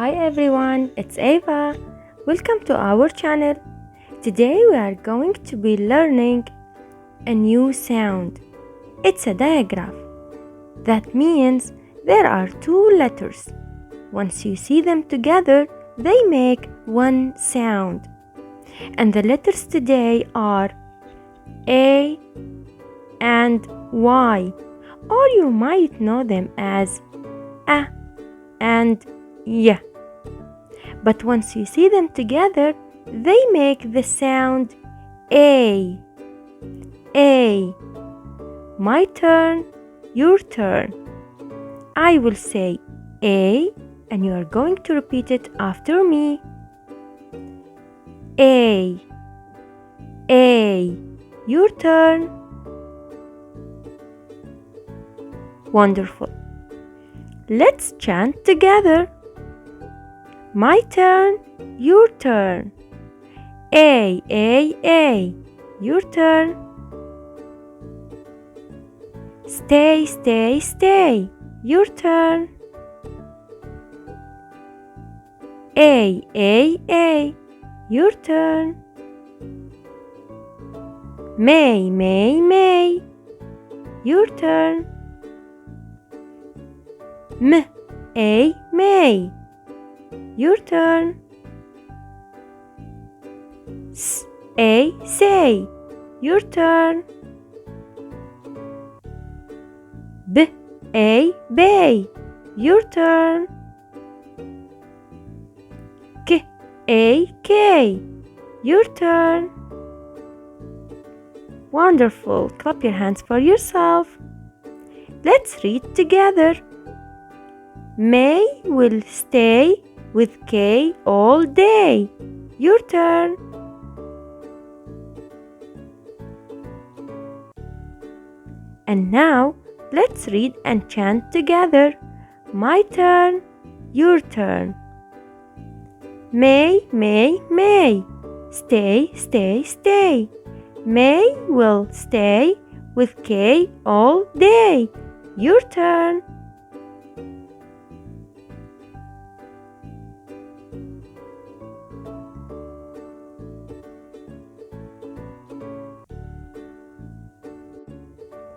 Hi everyone, it's Ava. Welcome to our channel. Today we are going to be learning a new sound. It's a digraph. That means there are two letters. Once you see them together, they make one sound. And the letters today are A and Y, or you might know them as A and Y. But once you see them together, they make the sound A. A. My turn, your turn. I will say A, and you are going to repeat it after me. A. A. Your turn. Wonderful. Let's chant together. My turn, your turn. A, A, A. Your turn. Stay, stay, stay. Your turn. A, A, A. Your turn. May, May, May. Your turn. M, A, May. Your turn. S, A, say. Your turn. B, A, bay. Your turn. K, A, K. Your turn. Wonderful. Clap your hands for yourself. Let's read together. May will stay with K all day. Your turn. And now let's read and chant together. My turn, your turn. May, May, May. Stay, stay, stay. May will stay with K all day. Your turn.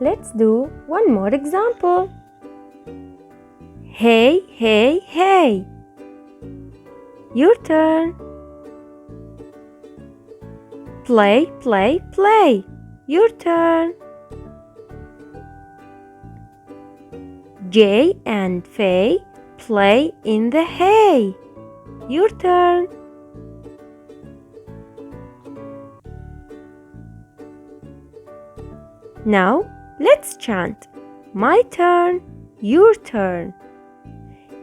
Let's do one more example. Hey, hey, hey. Your turn. Play, play, play. Your turn. Jay and Faye play in the hay. Your turn. Now let's chant. My turn, your turn.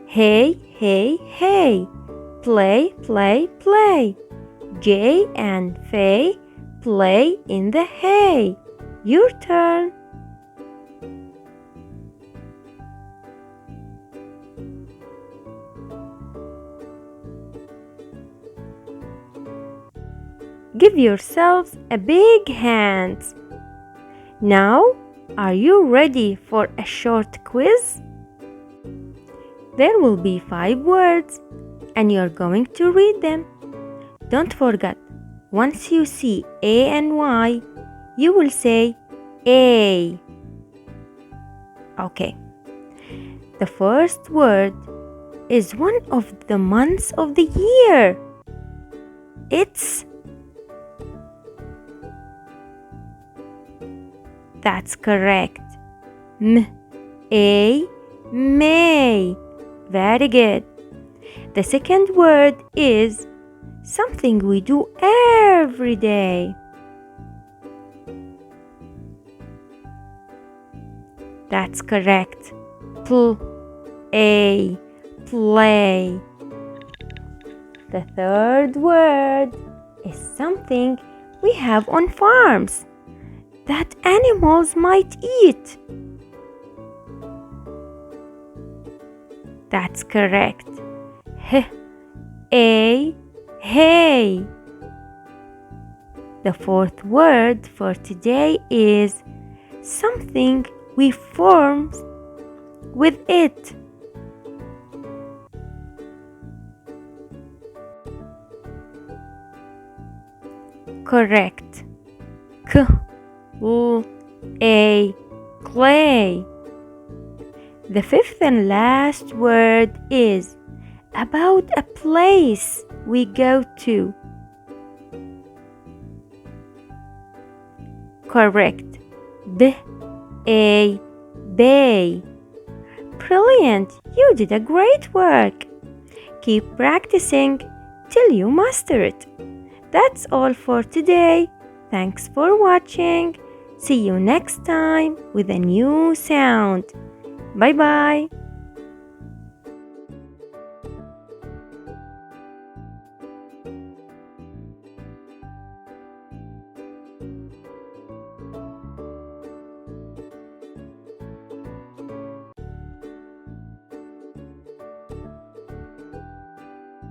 Hey, hey, hey. Play, play, play. Jay and Faye play in the hay. Your turn. Give yourselves a big hand. Now, are you ready for a short quiz? There will be 5 words, and you're going to read them. Don't forget, once you see A and Y, you will say A. Okay. The first word is one of the months of the year. It's That's correct. A, May. Very good. The second word is something we do every day. That's correct. A, play. The third word is something we have on farms that animals might eat. That's correct. A, hay. The fourth word for today is something we form with it. Correct. K-l-a, clay. The fifth and last word is about a place we go to. Correct. B-a, bay. Brilliant! You did a great work. Keep practicing till you master it. That's all for today. Thanks for watching. See you next time with a new sound. Bye bye.